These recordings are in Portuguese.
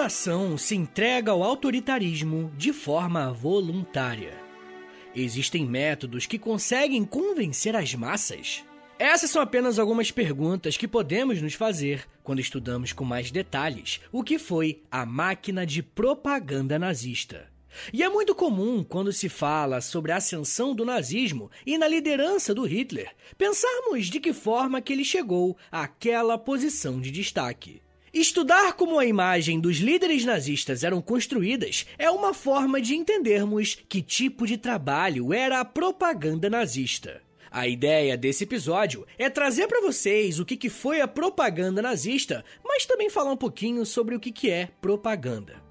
nação se entrega ao autoritarismo de forma voluntária? Existem métodos que conseguem convencer as massas? Essas são apenas algumas perguntas que podemos nos fazer quando estudamos com mais detalhes o que foi a máquina de propaganda nazista. E é muito comum, quando se fala sobre a ascensão do nazismo e na liderança do Hitler, pensarmos de que forma que ele chegou àquela posição de destaque. Estudar como a imagem dos líderes nazistas eram construídas é uma forma de entendermos que tipo de trabalho era a propaganda nazista. A ideia desse episódio é trazer para vocês o que foi a propaganda nazista, mas também falar um pouquinho sobre o que é propaganda.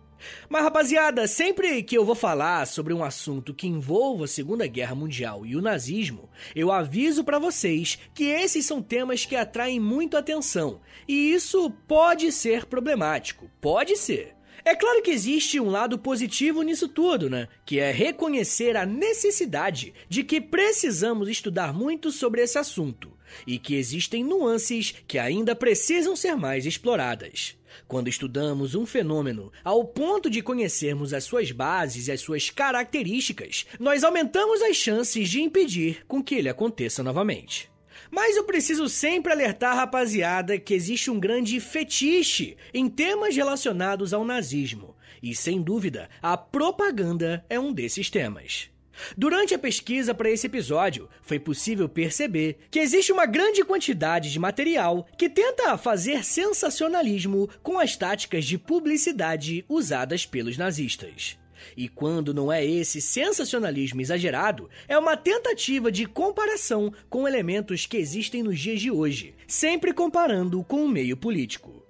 Mas rapaziada, sempre que eu vou falar sobre um assunto que envolva a Segunda Guerra Mundial e o nazismo, eu aviso pra vocês que esses são temas que atraem muito atenção, e isso pode ser problemático, pode ser. É claro que existe um lado positivo nisso tudo, né? Que é reconhecer a necessidade de que precisamos estudar muito sobre esse assunto, e que existem nuances que ainda precisam ser mais exploradas. Quando estudamos um fenômeno ao ponto de conhecermos as suas bases e as suas características, nós aumentamos as chances de impedir com que ele aconteça novamente. Mas eu preciso sempre alertar, rapaziada, que existe um grande fetiche em temas relacionados ao nazismo, e sem dúvida, a propaganda é um desses temas. Durante a pesquisa para esse episódio, foi possível perceber que existe uma grande quantidade de material que tenta fazer sensacionalismo com as táticas de publicidade usadas pelos nazistas. E quando não é esse sensacionalismo exagerado, é uma tentativa de comparação com elementos que existem nos dias de hoje, sempre comparando com o meio político.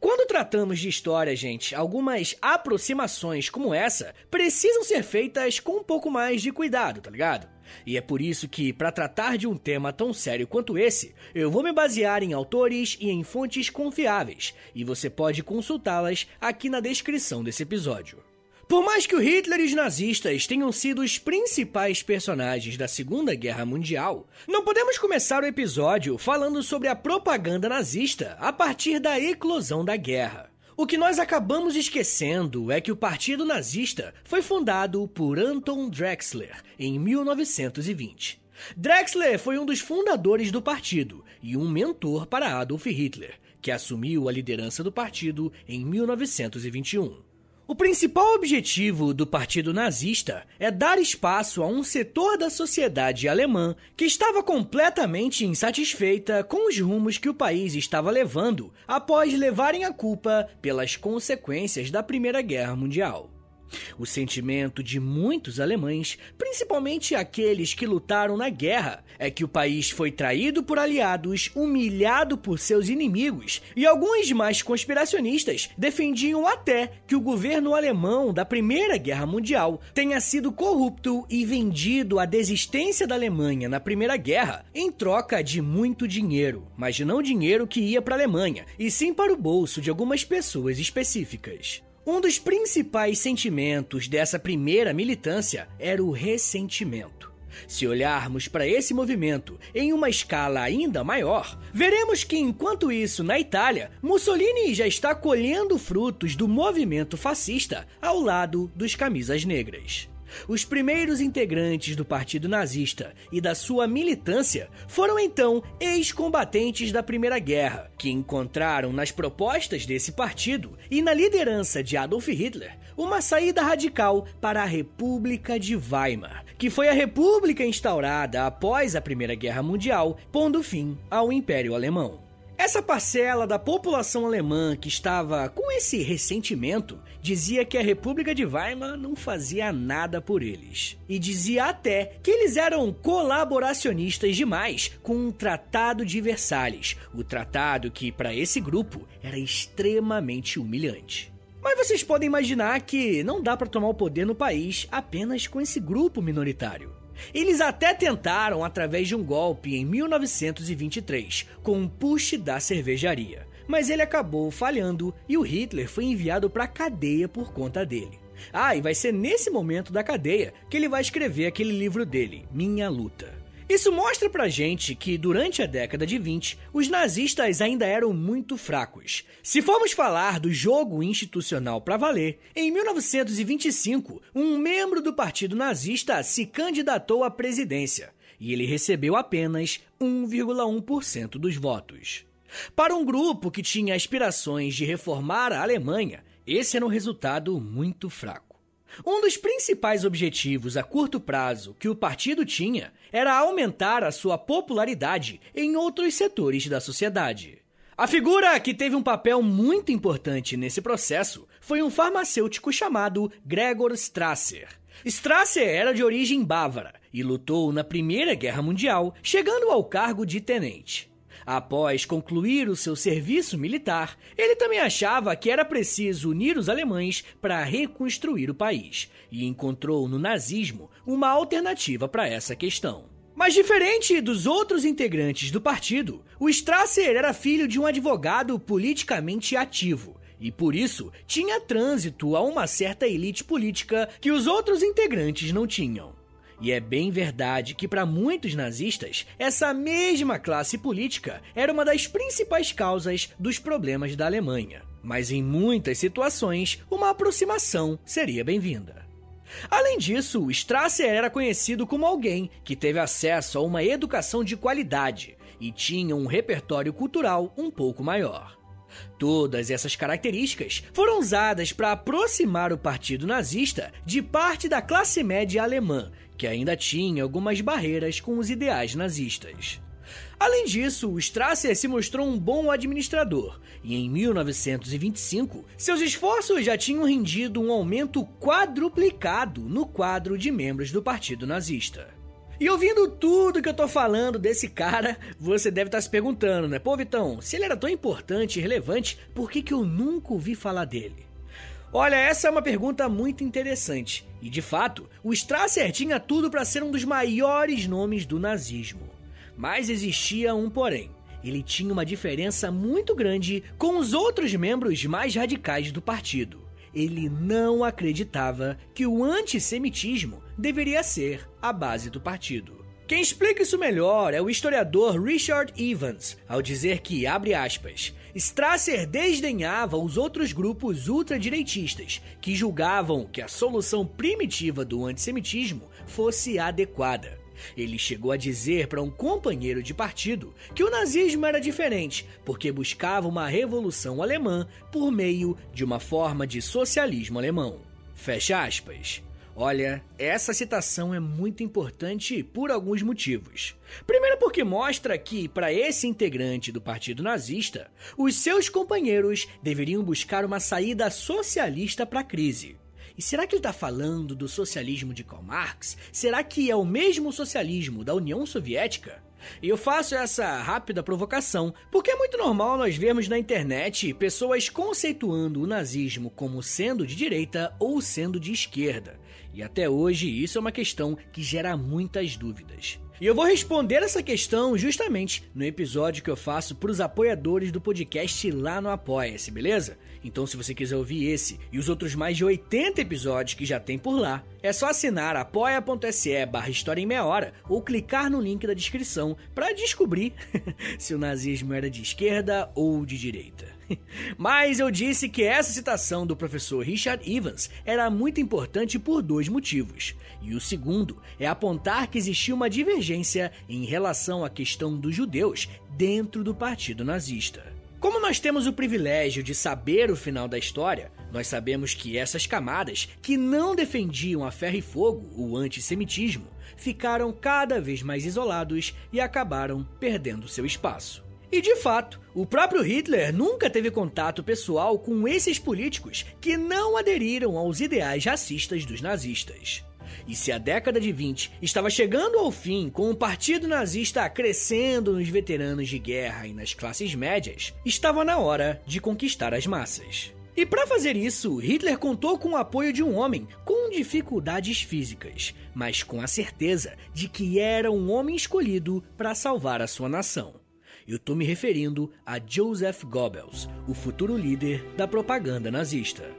Quando tratamos de história, gente, algumas aproximações como essa precisam ser feitas com um pouco mais de cuidado, tá ligado? E é por isso que, para tratar de um tema tão sério quanto esse, eu vou me basear em autores e em fontes confiáveis, e você pode consultá-las aqui na descrição desse episódio. Por mais que o Hitler e os nazistas tenham sido os principais personagens da Segunda Guerra Mundial, não podemos começar o episódio falando sobre a propaganda nazista a partir da eclosão da guerra. O que nós acabamos esquecendo é que o Partido Nazista foi fundado por Anton Drexler em 1920. Drexler foi um dos fundadores do partido e um mentor para Adolf Hitler, que assumiu a liderança do partido em 1921. O principal objetivo do Partido Nazista é dar espaço a um setor da sociedade alemã que estava completamente insatisfeita com os rumos que o país estava levando após levarem a culpa pelas consequências da Primeira Guerra Mundial. O sentimento de muitos alemães, principalmente aqueles que lutaram na guerra, é que o país foi traído por aliados, humilhado por seus inimigos, e alguns mais conspiracionistas defendiam até que o governo alemão da Primeira Guerra Mundial tenha sido corrupto e vendido a desistência da Alemanha na Primeira Guerra em troca de muito dinheiro, mas não dinheiro que ia para a Alemanha, e sim para o bolso de algumas pessoas específicas. Um dos principais sentimentos dessa primeira militância era o ressentimento. Se olharmos para esse movimento em uma escala ainda maior, veremos que enquanto isso na Itália, Mussolini já está colhendo frutos do movimento fascista ao lado dos camisas negras. Os primeiros integrantes do Partido Nazista e da sua militância foram então ex-combatentes da Primeira Guerra, que encontraram nas propostas desse partido e na liderança de Adolf Hitler uma saída radical para a República de Weimar, que foi a república instaurada após a Primeira Guerra Mundial, pondo fim ao Império Alemão. Essa parcela da população alemã que estava com esse ressentimento dizia que a República de Weimar não fazia nada por eles. E dizia até que eles eram colaboracionistas demais com o Tratado de Versalhes, o tratado que, para esse grupo, era extremamente humilhante. Mas vocês podem imaginar que não dá para tomar o poder no país apenas com esse grupo minoritário. Eles até tentaram através de um golpe em 1923, com um putsch da cervejaria, mas ele acabou falhando e o Hitler foi enviado para a cadeia por conta dele. E vai ser nesse momento da cadeia que ele vai escrever aquele livro dele, Minha Luta. Isso mostra pra gente que, durante a década de 20, os nazistas ainda eram muito fracos. Se formos falar do jogo institucional pra valer, em 1925, um membro do partido nazista se candidatou à presidência, e ele recebeu apenas 1,1% dos votos. Para um grupo que tinha aspirações de reformar a Alemanha, esse era um resultado muito fraco. Um dos principais objetivos a curto prazo que o partido tinha era aumentar a sua popularidade em outros setores da sociedade. A figura que teve um papel muito importante nesse processo foi um farmacêutico chamado Gregor Strasser. Strasser era de origem bávara e lutou na Primeira Guerra Mundial, chegando ao cargo de tenente. Após concluir o seu serviço militar, ele também achava que era preciso unir os alemães para reconstruir o país, e encontrou no nazismo uma alternativa para essa questão. Mas diferente dos outros integrantes do partido, o Strasser era filho de um advogado politicamente ativo, e por isso tinha trânsito a uma certa elite política que os outros integrantes não tinham. E é bem verdade que para muitos nazistas, essa mesma classe política era uma das principais causas dos problemas da Alemanha. Mas em muitas situações, uma aproximação seria bem-vinda. Além disso, Strasser era conhecido como alguém que teve acesso a uma educação de qualidade e tinha um repertório cultural um pouco maior. Todas essas características foram usadas para aproximar o partido nazista de parte da classe média alemã, que ainda tinha algumas barreiras com os ideais nazistas. Além disso, o Strasser se mostrou um bom administrador, e em 1925, seus esforços já tinham rendido um aumento quadruplicado no quadro de membros do partido nazista. E ouvindo tudo que eu tô falando desse cara, você deve estar se perguntando, né? Pô, Vitão, se ele era tão importante e relevante, por que eu nunca ouvi falar dele? Olha, essa é uma pergunta muito interessante. E, de fato, o Strasser tinha tudo para ser um dos maiores nomes do nazismo. Mas existia um porém. Ele tinha uma diferença muito grande com os outros membros mais radicais do partido. Ele não acreditava que o antissemitismo deveria ser a base do partido. Quem explica isso melhor é o historiador Richard Evans, ao dizer que, abre aspas, Strasser desdenhava os outros grupos ultradireitistas que julgavam que a solução primitiva do antissemitismo fosse adequada. Ele chegou a dizer para um companheiro de partido que o nazismo era diferente, porque buscava uma revolução alemã por meio de uma forma de socialismo alemão. Fecha aspas. Olha, essa citação é muito importante por alguns motivos. Primeiro porque mostra que, para esse integrante do partido nazista, os seus companheiros deveriam buscar uma saída socialista para a crise. E será que ele está falando do socialismo de Karl Marx? Será que é o mesmo socialismo da União Soviética? E eu faço essa rápida provocação porque é muito normal nós vermos na internet pessoas conceituando o nazismo como sendo de direita ou sendo de esquerda. E até hoje isso é uma questão que gera muitas dúvidas. E eu vou responder essa questão justamente no episódio que eu faço para os apoiadores do podcast lá no Apoia-se, beleza? Então se você quiser ouvir esse e os outros mais de 80 episódios que já tem por lá, é só assinar apoia.se/História em Meia Hora ou clicar no link da descrição para descobrir se o nazismo era de esquerda ou de direita. Mas eu disse que essa citação do professor Richard Evans era muito importante por dois motivos. E o segundo é apontar que existia uma divergência em relação à questão dos judeus dentro do partido nazista. Como nós temos o privilégio de saber o final da história, nós sabemos que essas camadas, que não defendiam a ferro e fogo o antissemitismo, ficaram cada vez mais isolados e acabaram perdendo seu espaço. E de fato, o próprio Hitler nunca teve contato pessoal com esses políticos que não aderiram aos ideais racistas dos nazistas. E se a década de 20 estava chegando ao fim com o partido nazista crescendo nos veteranos de guerra e nas classes médias, estava na hora de conquistar as massas. E para fazer isso, Hitler contou com o apoio de um homem com dificuldades físicas, mas com a certeza de que era um homem escolhido para salvar a sua nação. Eu tô me referindo a Joseph Goebbels, o futuro líder da propaganda nazista.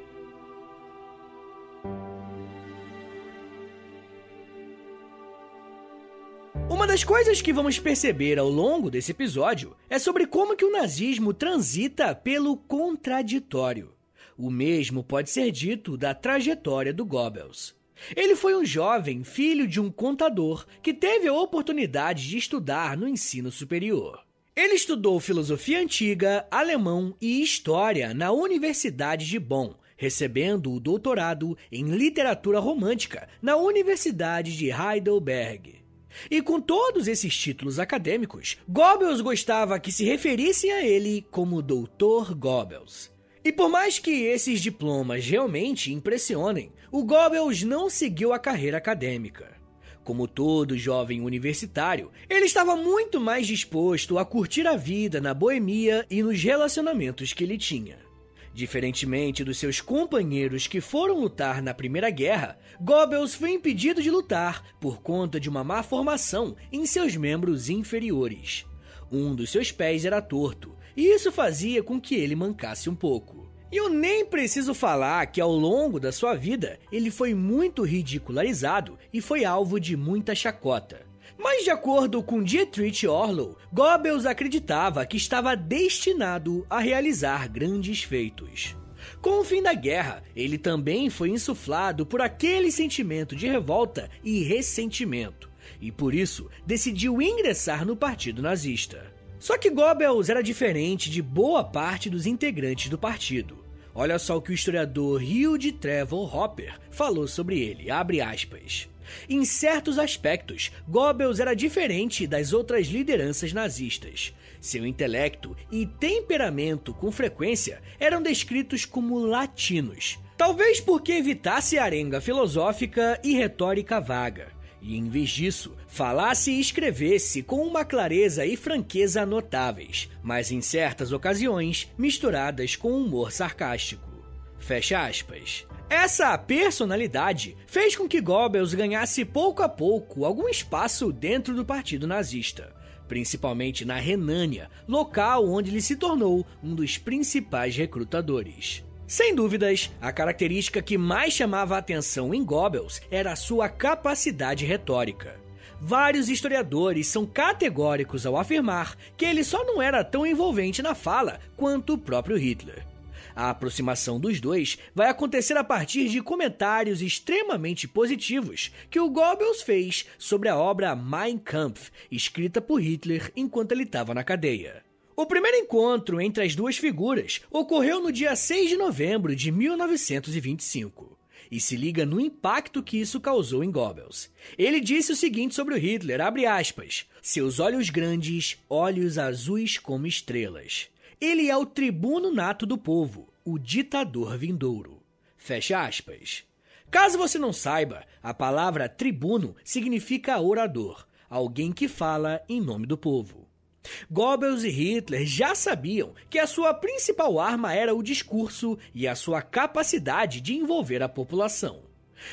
Uma das coisas que vamos perceber ao longo desse episódio é sobre como que o nazismo transita pelo contraditório. O mesmo pode ser dito da trajetória do Goebbels. Ele foi um jovem filho de um contador que teve a oportunidade de estudar no ensino superior. Ele estudou filosofia antiga, alemão e história na Universidade de Bonn, recebendo o doutorado em literatura romântica na Universidade de Heidelberg. E com todos esses títulos acadêmicos, Goebbels gostava que se referissem a ele como Dr. Goebbels. E por mais que esses diplomas realmente impressionem, o Goebbels não seguiu a carreira acadêmica. Como todo jovem universitário, ele estava muito mais disposto a curtir a vida na boemia e nos relacionamentos que ele tinha. Diferentemente dos seus companheiros que foram lutar na Primeira Guerra, Goebbels foi impedido de lutar por conta de uma má formação em seus membros inferiores. Um dos seus pés era torto, e isso fazia com que ele mancasse um pouco. E eu nem preciso falar que ao longo da sua vida ele foi muito ridicularizado e foi alvo de muita chacota. Mas de acordo com Dietrich Orlow, Goebbels acreditava que estava destinado a realizar grandes feitos. Com o fim da guerra, ele também foi insuflado por aquele sentimento de revolta e ressentimento, e por isso decidiu ingressar no partido nazista. Só que Goebbels era diferente de boa parte dos integrantes do partido. Olha só o que o historiador Hugh Trevor Hopper falou sobre ele, abre aspas. Em certos aspectos, Goebbels era diferente das outras lideranças nazistas. Seu intelecto e temperamento com frequência eram descritos como latinos, talvez porque evitasse arenga filosófica e retórica vaga. E, em vez disso, falasse e escrevesse com uma clareza e franqueza notáveis, mas em certas ocasiões misturadas com humor sarcástico. Fecha aspas. Essa personalidade fez com que Goebbels ganhasse pouco a pouco algum espaço dentro do partido nazista, principalmente na Renânia, local onde ele se tornou um dos principais recrutadores. Sem dúvidas, a característica que mais chamava a atenção em Goebbels era a sua capacidade retórica. Vários historiadores são categóricos ao afirmar que ele só não era tão envolvente na fala quanto o próprio Hitler. A aproximação dos dois vai acontecer a partir de comentários extremamente positivos que o Goebbels fez sobre a obra Mein Kampf, escrita por Hitler enquanto ele estava na cadeia. O primeiro encontro entre as duas figuras ocorreu no dia 6 de novembro de 1925 e se liga no impacto que isso causou em Goebbels. Ele disse o seguinte sobre o Hitler, abre aspas, seus olhos grandes, olhos azuis como estrelas. Ele é o tribuno nato do povo, o ditador vindouro. Fecha aspas. Caso você não saiba, a palavra tribuno significa orador, alguém que fala em nome do povo. Goebbels e Hitler já sabiam que a sua principal arma era o discurso e a sua capacidade de envolver a população.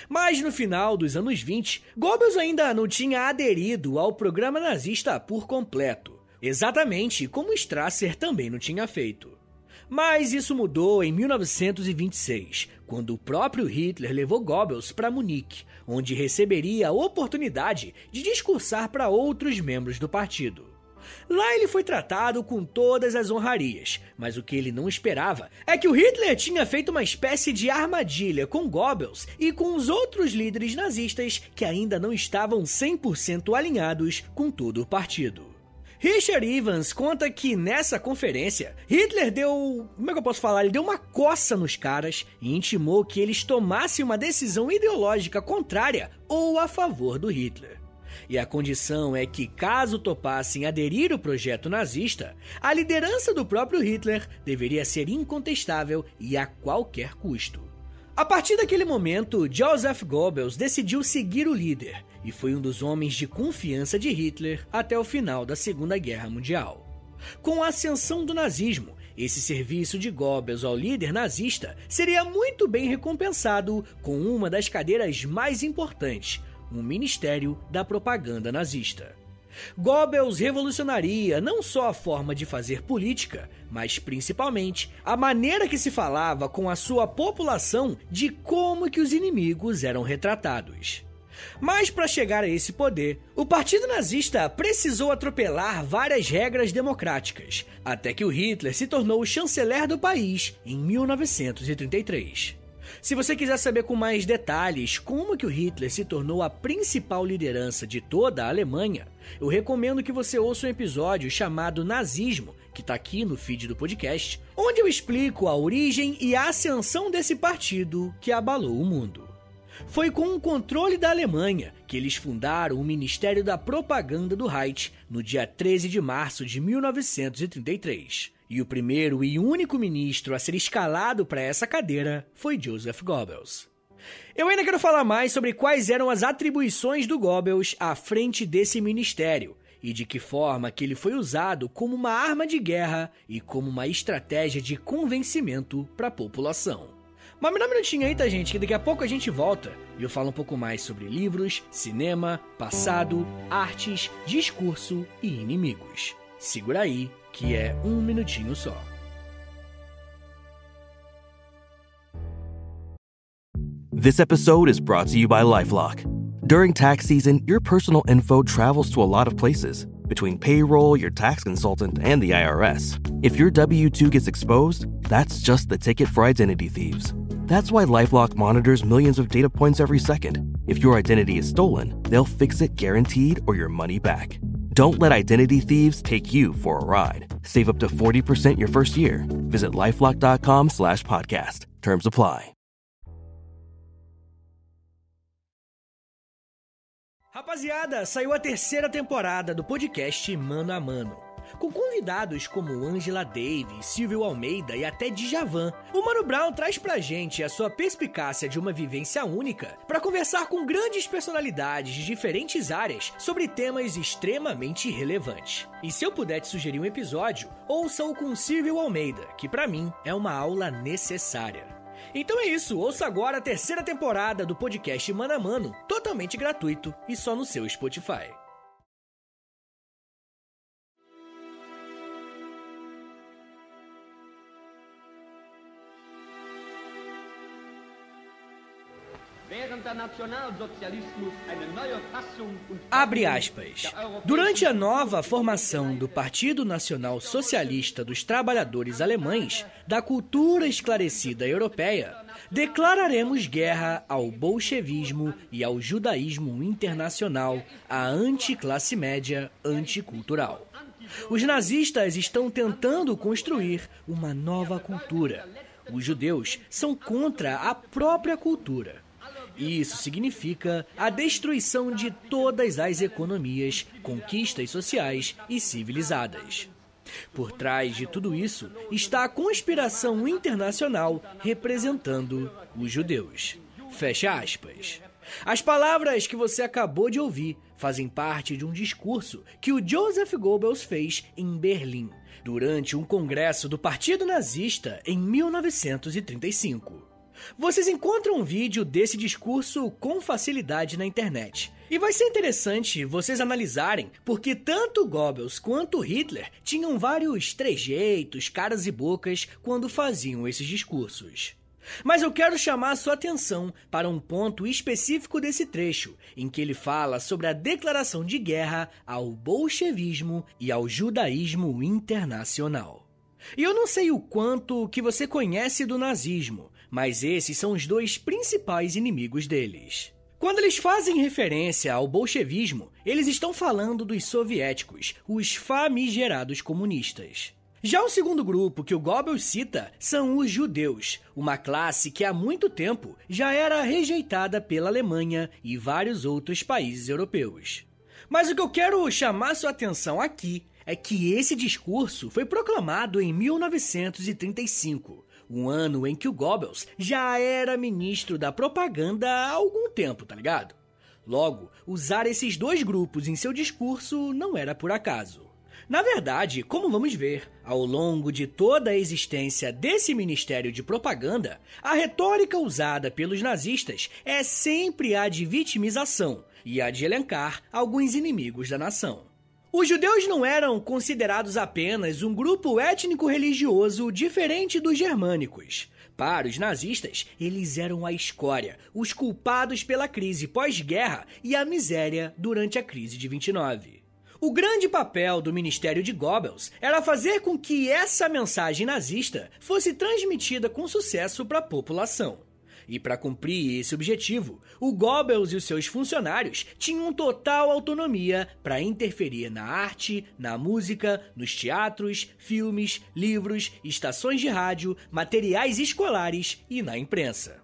Mas no final dos anos 20, Goebbels ainda não tinha aderido ao programa nazista por completo, exatamente como Strasser também não tinha feito. Mas isso mudou em 1926, quando o próprio Hitler levou Goebbels para Munique, onde receberia a oportunidade de discursar para outros membros do partido. Lá ele foi tratado com todas as honrarias, mas o que ele não esperava é que o Hitler tinha feito uma espécie de armadilha com Goebbels e com os outros líderes nazistas que ainda não estavam 100% alinhados com todo o partido. Richard Evans conta que nessa conferência, Hitler deu uma coça nos caras e intimou que eles tomassem uma decisão ideológica contrária ou a favor do Hitler. E a condição é que, caso topassem aderir ao projeto nazista, a liderança do próprio Hitler deveria ser incontestável e a qualquer custo. A partir daquele momento, Joseph Goebbels decidiu seguir o líder e foi um dos homens de confiança de Hitler até o final da Segunda Guerra Mundial. Com a ascensão do nazismo, esse serviço de Goebbels ao líder nazista seria muito bem recompensado com uma das cadeiras mais importantes, o Ministério da Propaganda Nazista. Goebbels revolucionaria não só a forma de fazer política, mas principalmente a maneira que se falava com a sua população de como que os inimigos eram retratados. Mas para chegar a esse poder, o Partido Nazista precisou atropelar várias regras democráticas, até que o Hitler se tornou o chanceler do país em 1933. Se você quiser saber com mais detalhes como que o Hitler se tornou a principal liderança de toda a Alemanha, eu recomendo que você ouça um episódio chamado Nazismo, que está aqui no feed do podcast, onde eu explico a origem e a ascensão desse partido que abalou o mundo. Foi com o controle da Alemanha que eles fundaram o Ministério da Propaganda do Reich no dia 13 de março de 1933. E o primeiro e único ministro a ser escalado para essa cadeira foi Joseph Goebbels. Eu ainda quero falar mais sobre quais eram as atribuições do Goebbels à frente desse ministério e de que forma que ele foi usado como uma arma de guerra e como uma estratégia de convencimento para a população. Mas me dá um minutinho aí, tá, gente, que daqui a pouco a gente volta e eu falo um pouco mais sobre livros, cinema, passado, artes, discurso e inimigos. Segura aí, que é um minutinho só. This episode is brought to you by LifeLock. During tax season, your personal info travels to a lot of places. Between payroll, your tax consultant, and the IRS. If your W-2 gets exposed, that's just the ticket for identity thieves. That's why LifeLock monitors millions of data points every second. If your identity is stolen, they'll fix it guaranteed or your money back. Don't let identity thieves take you for a ride. Save up to 40% your first year. Visit LifeLock.com/podcast. Terms apply. Rapaziada, saiu a terceira temporada do podcast Mano a Mano. Com convidados como Angela Davis, Silvio Almeida e até Djavan, o Mano Brown traz pra gente a sua perspicácia de uma vivência única para conversar com grandes personalidades de diferentes áreas sobre temas extremamente relevantes. E se eu puder te sugerir um episódio, ouça-o com Silvio Almeida, que pra mim é uma aula necessária. Então é isso, ouça agora a terceira temporada do podcast Mano a Mano, totalmente gratuito e só no seu Spotify. Abre aspas. Durante a nova formação do Partido Nacional Socialista dos Trabalhadores Alemães, da cultura esclarecida europeia, declararemos guerra ao bolchevismo e ao judaísmo internacional, à anticlasse média anticultural. Os nazistas estão tentando construir uma nova cultura. Os judeus são contra a própria cultura. Isso significa a destruição de todas as economias, conquistas sociais e civilizadas. Por trás de tudo isso está a conspiração internacional representando os judeus. Fecha aspas. As palavras que você acabou de ouvir fazem parte de um discurso que o Joseph Goebbels fez em Berlim, durante um congresso do Partido Nazista em 1935. Vocês encontram um vídeo desse discurso com facilidade na internet. E vai ser interessante vocês analisarem porque tanto Goebbels quanto Hitler tinham vários trejeitos, caras e bocas quando faziam esses discursos. Mas eu quero chamar a sua atenção para um ponto específico desse trecho, em que ele fala sobre a declaração de guerra ao bolchevismo e ao judaísmo internacional. E eu não sei o quanto que você conhece do nazismo, mas esses são os dois principais inimigos deles. Quando eles fazem referência ao bolchevismo, eles estão falando dos soviéticos, os famigerados comunistas. Já o segundo grupo que o Goebbels cita são os judeus, uma classe que há muito tempo já era rejeitada pela Alemanha e vários outros países europeus. Mas o que eu quero chamar sua atenção aqui é que esse discurso foi proclamado em 1935, um ano em que o Goebbels já era ministro da propaganda há algum tempo, tá ligado? Logo, usar esses dois grupos em seu discurso não era por acaso. Na verdade, como vamos ver, ao longo de toda a existência desse Ministério de Propaganda, a retórica usada pelos nazistas é sempre a de vitimização e a de elencar alguns inimigos da nação. Os judeus não eram considerados apenas um grupo étnico-religioso diferente dos germânicos. Para os nazistas, eles eram a escória, os culpados pela crise pós-guerra e a miséria durante a crise de 29. O grande papel do Ministério de Goebbels era fazer com que essa mensagem nazista fosse transmitida com sucesso para a população. E para cumprir esse objetivo, o Goebbels e os seus funcionários tinham total autonomia para interferir na arte, na música, nos teatros, filmes, livros, estações de rádio, materiais escolares e na imprensa.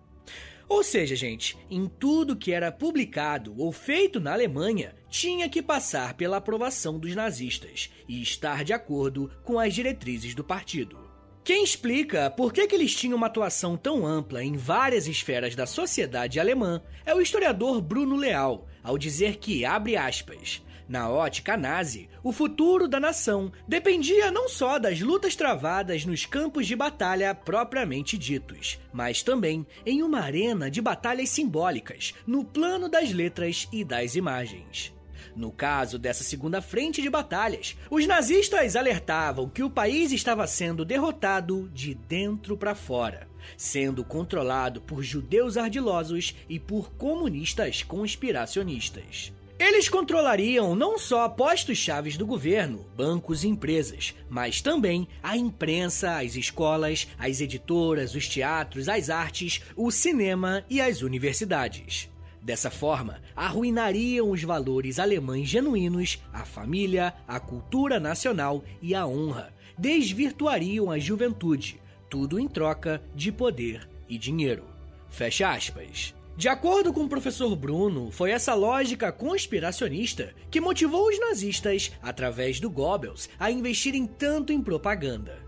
Ou seja, gente, em tudo que era publicado ou feito na Alemanha, tinha que passar pela aprovação dos nazistas e estar de acordo com as diretrizes do partido. Quem explica por que eles tinham uma atuação tão ampla em várias esferas da sociedade alemã é o historiador Bruno Leal, ao dizer que, abre aspas, na ótica nazi, o futuro da nação dependia não só das lutas travadas nos campos de batalha propriamente ditos, mas também em uma arena de batalhas simbólicas, no plano das letras e das imagens. No caso dessa segunda frente de batalhas, os nazistas alertavam que o país estava sendo derrotado de dentro para fora, sendo controlado por judeus ardilosos e por comunistas conspiracionistas. Eles controlariam não só postos-chaves do governo, bancos e empresas, mas também a imprensa, as escolas, as editoras, os teatros, as artes, o cinema e as universidades. Dessa forma, arruinariam os valores alemães genuínos, a família, a cultura nacional e a honra, desvirtuariam a juventude, tudo em troca de poder e dinheiro. Fecha aspas. De acordo com o professor Bruno, foi essa lógica conspiracionista que motivou os nazistas, através do Goebbels, a investirem tanto em propaganda.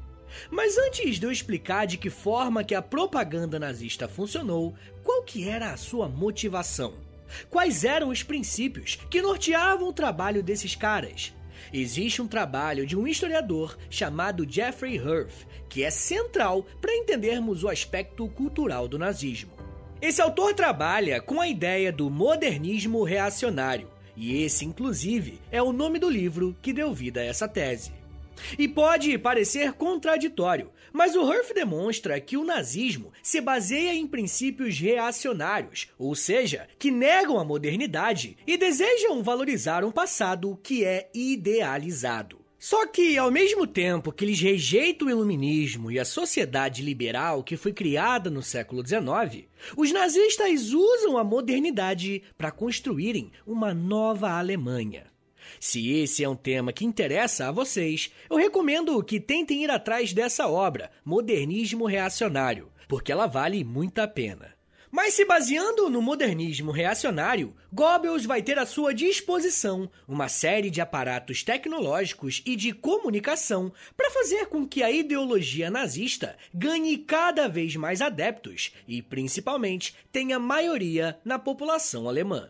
Mas antes de eu explicar de que forma que a propaganda nazista funcionou, qual que era a sua motivação? Quais eram os princípios que norteavam o trabalho desses caras? Existe um trabalho de um historiador chamado Jeffrey Herf, que é central para entendermos o aspecto cultural do nazismo. Esse autor trabalha com a ideia do modernismo reacionário, e esse, inclusive, é o nome do livro que deu vida a essa tese. E pode parecer contraditório, mas o Herf demonstra que o nazismo se baseia em princípios reacionários, ou seja, que negam a modernidade e desejam valorizar um passado que é idealizado. Só que, ao mesmo tempo que eles rejeitam o iluminismo e a sociedade liberal que foi criada no século XIX, os nazistas usam a modernidade para construírem uma nova Alemanha. Se esse é um tema que interessa a vocês, eu recomendo que tentem ir atrás dessa obra, Modernismo Reacionário, porque ela vale muito a pena. Mas se baseando no modernismo reacionário, Goebbels vai ter à sua disposição uma série de aparatos tecnológicos e de comunicação para fazer com que a ideologia nazista ganhe cada vez mais adeptos e, principalmente, tenha maioria na população alemã.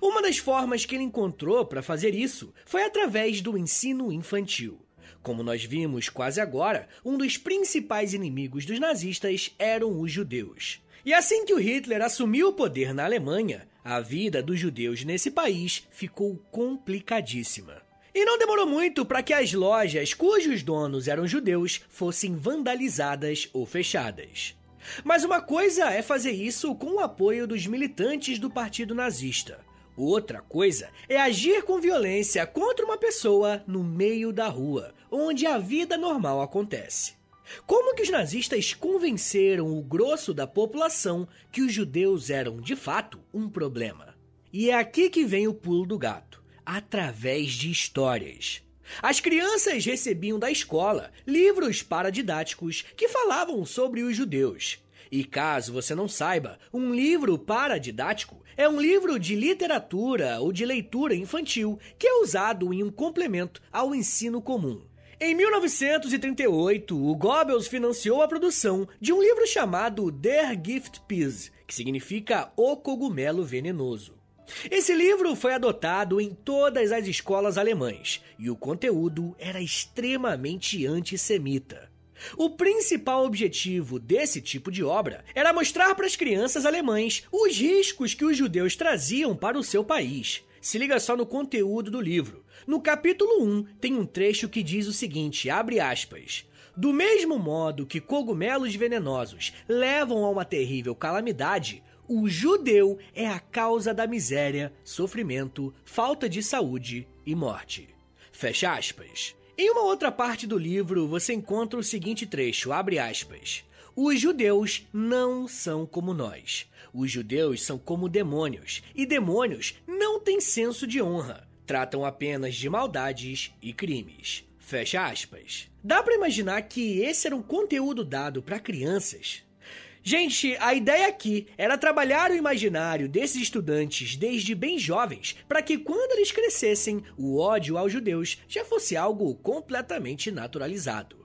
Uma das formas que ele encontrou para fazer isso foi através do ensino infantil. Como nós vimos quase agora, um dos principais inimigos dos nazistas eram os judeus. E assim que o Hitler assumiu o poder na Alemanha, a vida dos judeus nesse país ficou complicadíssima. E não demorou muito para que as lojas cujos donos eram judeus fossem vandalizadas ou fechadas. Mas uma coisa é fazer isso com o apoio dos militantes do Partido Nazista. Outra coisa é agir com violência contra uma pessoa no meio da rua, onde a vida normal acontece. Como que os nazistas convenceram o grosso da população que os judeus eram, de fato, um problema? E é aqui que vem o pulo do gato, através de histórias. As crianças recebiam da escola livros paradidáticos que falavam sobre os judeus. E caso você não saiba, um livro paradidático é um livro de literatura ou de leitura infantil que é usado em um complemento ao ensino comum. Em 1938, o Goebbels financiou a produção de um livro chamado Der Giftpilz, que significa O Cogumelo Venenoso. Esse livro foi adotado em todas as escolas alemãs e o conteúdo era extremamente antissemita. O principal objetivo desse tipo de obra era mostrar para as crianças alemãs os riscos que os judeus traziam para o seu país. Se liga só no conteúdo do livro. No capítulo 1 tem um trecho que diz o seguinte, abre aspas, Do mesmo modo que cogumelos venenosos levam a uma terrível calamidade, o judeu é a causa da miséria, sofrimento, falta de saúde e morte. Fecha aspas. Em uma outra parte do livro, você encontra o seguinte trecho, abre aspas. Os judeus não são como nós. Os judeus são como demônios, e demônios não têm senso de honra. Tratam apenas de maldades e crimes. Fecha aspas. Dá pra imaginar que esse era um conteúdo dado para crianças? Gente, a ideia aqui era trabalhar o imaginário desses estudantes desde bem jovens, para que quando eles crescessem, o ódio aos judeus já fosse algo completamente naturalizado.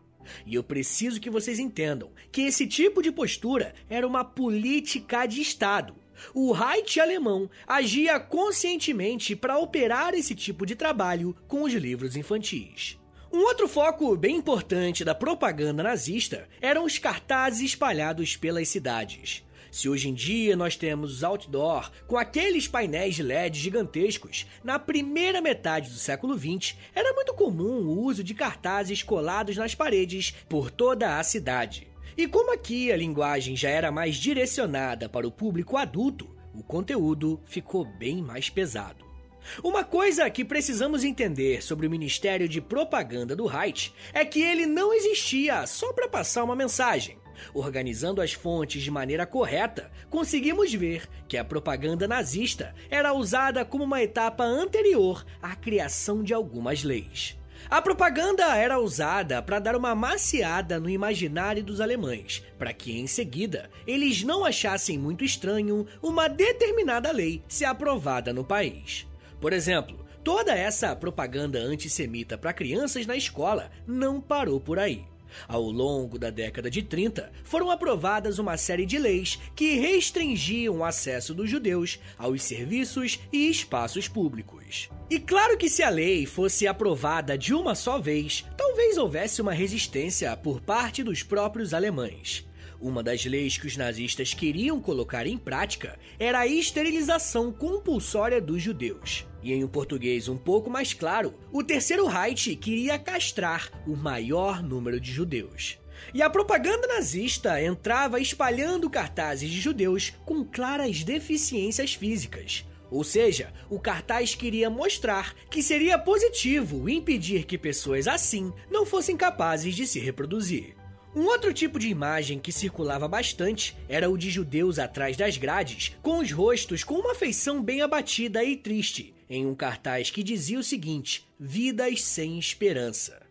E eu preciso que vocês entendam que esse tipo de postura era uma política de Estado. O Reich alemão agia conscientemente para operar esse tipo de trabalho com os livros infantis. Um outro foco bem importante da propaganda nazista eram os cartazes espalhados pelas cidades. Se hoje em dia nós temos os outdoor com aqueles painéis de LED gigantescos, na primeira metade do século XX era muito comum o uso de cartazes colados nas paredes por toda a cidade. E como aqui a linguagem já era mais direcionada para o público adulto, o conteúdo ficou bem mais pesado. Uma coisa que precisamos entender sobre o Ministério de Propaganda do Reich é que ele não existia só para passar uma mensagem. Organizando as fontes de maneira correta, conseguimos ver que a propaganda nazista era usada como uma etapa anterior à criação de algumas leis. A propaganda era usada para dar uma maciada no imaginário dos alemães, para que em seguida eles não achassem muito estranho uma determinada lei ser aprovada no país. Por exemplo, toda essa propaganda antissemita para crianças na escola não parou por aí. Ao longo da década de 30, foram aprovadas uma série de leis que restringiam o acesso dos judeus aos serviços e espaços públicos. E claro que se a lei fosse aprovada de uma só vez, talvez houvesse uma resistência por parte dos próprios alemães. Uma das leis que os nazistas queriam colocar em prática era a esterilização compulsória dos judeus. E em um português um pouco mais claro, o Terceiro Reich queria castrar o maior número de judeus. E a propaganda nazista entrava espalhando cartazes de judeus com claras deficiências físicas. Ou seja, o cartaz queria mostrar que seria positivo impedir que pessoas assim não fossem capazes de se reproduzir. Um outro tipo de imagem que circulava bastante era o de judeus atrás das grades, com os rostos com uma feição bem abatida e triste, em um cartaz que dizia o seguinte: vidas sem esperança.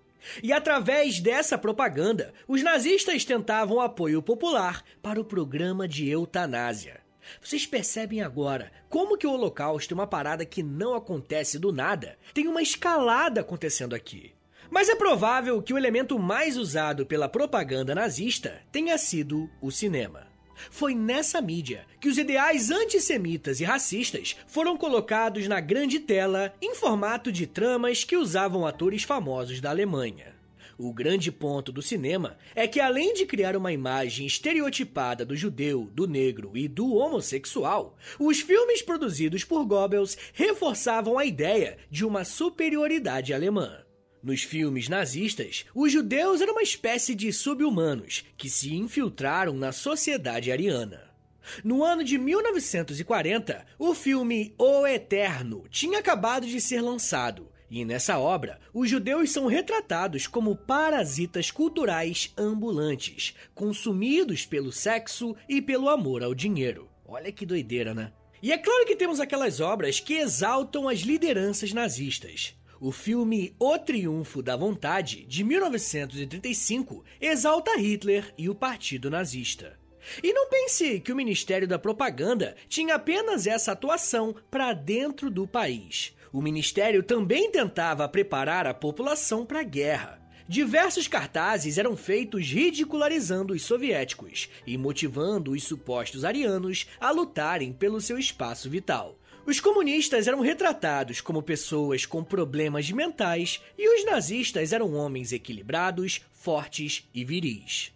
E através dessa propaganda, os nazistas tentavam apoio popular para o programa de eutanásia. Vocês percebem agora como que o Holocausto é uma parada que não acontece do nada? Tem uma escalada acontecendo aqui. Mas é provável que o elemento mais usado pela propaganda nazista tenha sido o cinema. Foi nessa mídia que os ideais antissemitas e racistas foram colocados na grande tela em formato de tramas que usavam atores famosos da Alemanha. O grande ponto do cinema é que, além de criar uma imagem estereotipada do judeu, do negro e do homossexual, os filmes produzidos por Goebbels reforçavam a ideia de uma superioridade alemã. Nos filmes nazistas, os judeus eram uma espécie de sub-humanos que se infiltraram na sociedade ariana. No ano de 1940, o filme O Eterno tinha acabado de ser lançado, e nessa obra, os judeus são retratados como parasitas culturais ambulantes, consumidos pelo sexo e pelo amor ao dinheiro. Olha que doideira, né? E é claro que temos aquelas obras que exaltam as lideranças nazistas. O filme O Triunfo da Vontade, de 1935, exalta Hitler e o Partido Nazista. E não pense que o Ministério da Propaganda tinha apenas essa atuação para dentro do país. O Ministério também tentava preparar a população para a guerra. Diversos cartazes eram feitos ridicularizando os soviéticos e motivando os supostos arianos a lutarem pelo seu espaço vital. Os comunistas eram retratados como pessoas com problemas mentais e os nazistas eram homens equilibrados, fortes e viris.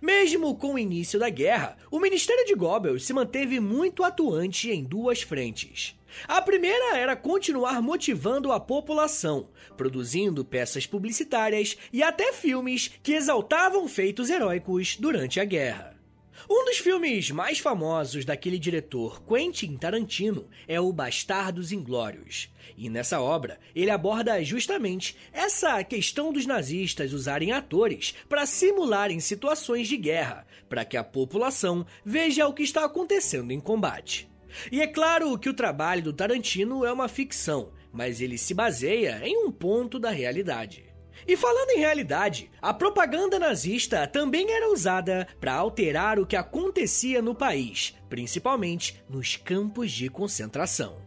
Mesmo com o início da guerra, o Ministério de Goebbels se manteve muito atuante em duas frentes. A primeira era continuar motivando a população, produzindo peças publicitárias e até filmes que exaltavam feitos heróicos durante a guerra. Um dos filmes mais famosos daquele diretor Quentin Tarantino é o Bastardos Inglórios. E nessa obra, ele aborda justamente essa questão dos nazistas usarem atores para simularem situações de guerra, para que a população veja o que está acontecendo em combate. E é claro que o trabalho do Tarantino é uma ficção, mas ele se baseia em um ponto da realidade. E falando em realidade, a propaganda nazista também era usada para alterar o que acontecia no país, principalmente nos campos de concentração.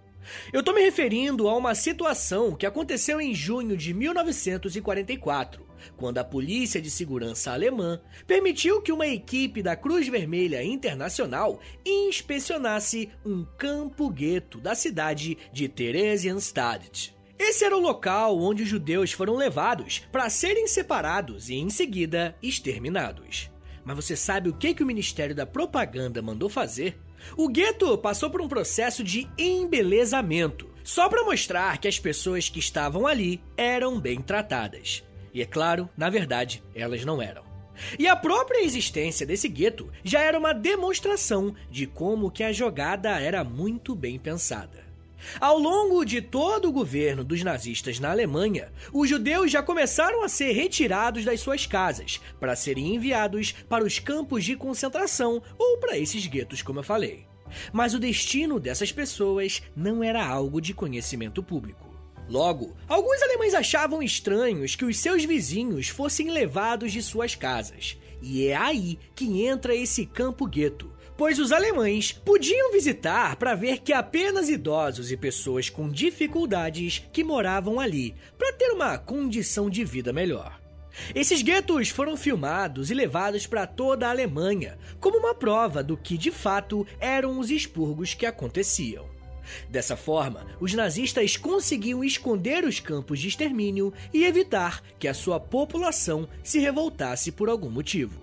Eu estou me referindo a uma situação que aconteceu em junho de 1944, quando a Polícia de Segurança alemã permitiu que uma equipe da Cruz Vermelha Internacional inspecionasse um campo-gueto da cidade de Theresienstadt. Esse era o local onde os judeus foram levados para serem separados e, em seguida, exterminados. Mas você sabe o que o Ministério da Propaganda mandou fazer? O gueto passou por um processo de embelezamento, só para mostrar que as pessoas que estavam ali eram bem tratadas. E é claro, na verdade, elas não eram. E a própria existência desse gueto já era uma demonstração de como que a jogada era muito bem pensada. Ao longo de todo o governo dos nazistas na Alemanha, os judeus já começaram a ser retirados das suas casas para serem enviados para os campos de concentração ou para esses guetos, como eu falei. Mas o destino dessas pessoas não era algo de conhecimento público. Logo, alguns alemães achavam estranhos que os seus vizinhos fossem levados de suas casas. E é aí que entra esse campo-gueto, pois os alemães podiam visitar para ver que apenas idosos e pessoas com dificuldades que moravam ali, para ter uma condição de vida melhor. Esses guetos foram filmados e levados para toda a Alemanha, como uma prova do que de fato eram os expurgos que aconteciam. Dessa forma, os nazistas conseguiam esconder os campos de extermínio e evitar que a sua população se revoltasse por algum motivo.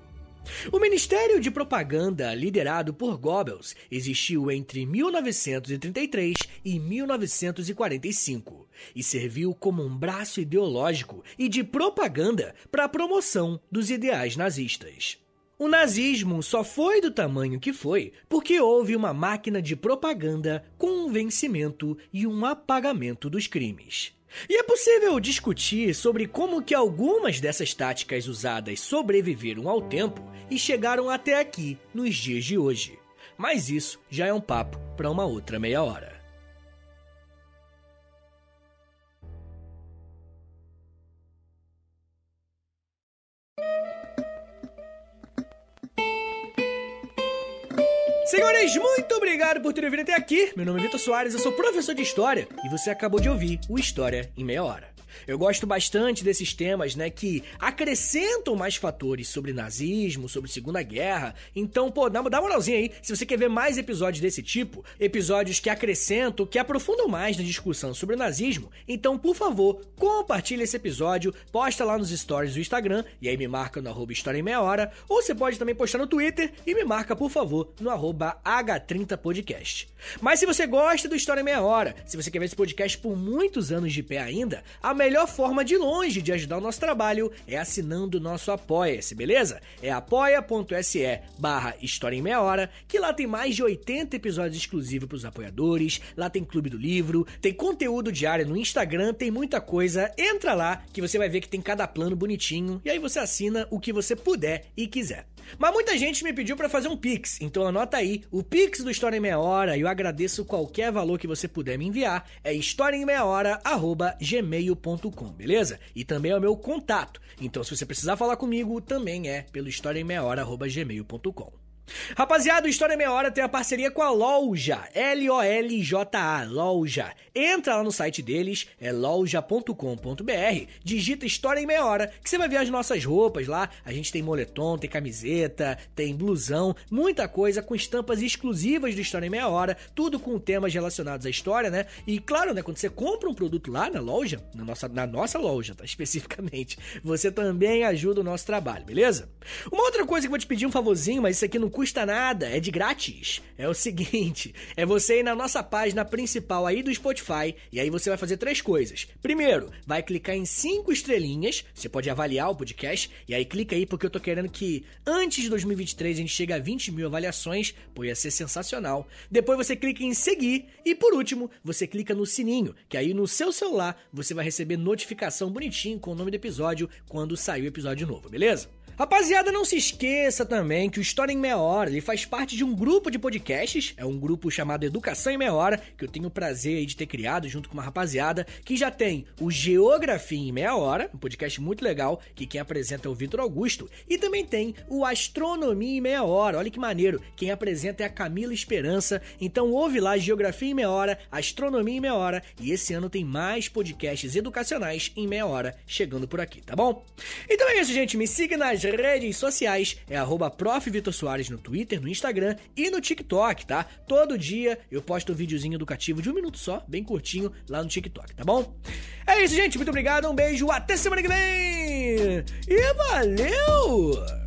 O Ministério de Propaganda, liderado por Goebbels, existiu entre 1933 e 1945 e serviu como um braço ideológico e de propaganda para a promoção dos ideais nazistas. O nazismo só foi do tamanho que foi porque houve uma máquina de propaganda com um vencimento e um apagamento dos crimes. E é possível discutir sobre como que algumas dessas táticas usadas sobreviveram ao tempo e chegaram até aqui nos dias de hoje. Mas isso já é um papo para uma outra meia hora. Senhores, muito obrigado por terem vindo até aqui. Meu nome é Vitor Soares, eu sou professor de História e você acabou de ouvir o História em Meia Hora. Eu gosto bastante desses temas, que acrescentam mais fatores sobre nazismo, sobre Segunda Guerra. Então, dá uma moralzinha aí. Se você quer ver mais episódios desse tipo, episódios que acrescentam, que aprofundam mais na discussão sobre o nazismo, então, por favor, compartilhe esse episódio, posta lá nos stories do Instagram, e aí me marca no @História em Meia Hora, ou você pode também postar no Twitter e me marca, por favor, no @H30podcast. Mas se você gosta do História em Meia Hora, se você quer ver esse podcast por muitos anos de pé ainda, a melhor forma de longe de ajudar o nosso trabalho é assinando o nosso Apoia-se, beleza? É apoia.se/História em Meia Hora, que lá tem mais de 80 episódios exclusivos para os apoiadores, lá tem Clube do Livro, tem conteúdo diário no Instagram, tem muita coisa. Entra lá que você vai ver que tem cada plano bonitinho e aí você assina o que você puder e quiser. Mas muita gente me pediu para fazer um Pix, então anota aí, o Pix do História em Meia Hora, e eu agradeço qualquer valor que você puder me enviar, é historiaemmeiahora@gmail.com, beleza? E também é o meu contato, então se você precisar falar comigo, também é pelo historiaemmeiahora@gmail.com. Rapaziada, o História em Meia Hora tem a parceria com a Loja, L-O-L-J-A, Loja. Entra lá no site deles, é loja.com.br, digita História em Meia Hora, que você vai ver as nossas roupas lá. A gente tem moletom, tem camiseta, tem blusão, muita coisa com estampas exclusivas do História em Meia Hora, tudo com temas relacionados à história, né? E claro, né, quando você compra um produto lá na loja, na nossa loja, tá? Especificamente, você também ajuda o nosso trabalho, beleza? Uma outra coisa que eu vou te pedir um favorzinho, mas isso aqui não custa nada, é de grátis. É o seguinte, é você ir na nossa página principal aí do Spotify, e aí você vai fazer 3 coisas. Primeiro, vai clicar em 5 estrelinhas, você pode avaliar o podcast, e aí clica aí porque eu tô querendo que antes de 2023 a gente chegue a 20 mil avaliações, pô, ia ser sensacional. Depois você clica em seguir, e por último, você clica no sininho, que aí no seu celular você vai receber notificação bonitinho com o nome do episódio quando sair o episódio novo, beleza? Rapaziada, não se esqueça também que o História em Meia Hora ele faz parte de um grupo de podcasts, é um grupo chamado Educação em Meia Hora, que eu tenho o prazer de ter criado junto com uma rapaziada, que já tem o Geografia em Meia Hora, um podcast muito legal, que quem apresenta é o Vitor Augusto, e também tem o Astronomia em Meia Hora, olha que maneiro, quem apresenta é a Camila Esperança, então ouve lá Geografia em Meia Hora, Astronomia em Meia Hora, e esse ano tem mais podcasts educacionais em meia hora chegando por aqui, tá bom? Então é isso, gente, me siga nas redes sociais, é @Prof. Vitor Soares no Twitter, no Instagram e no TikTok, tá? Todo dia eu posto um videozinho educativo de 1 minuto só, bem curtinho, lá no TikTok, tá bom? É isso, gente, muito obrigado, um beijo, até semana que vem! E valeu!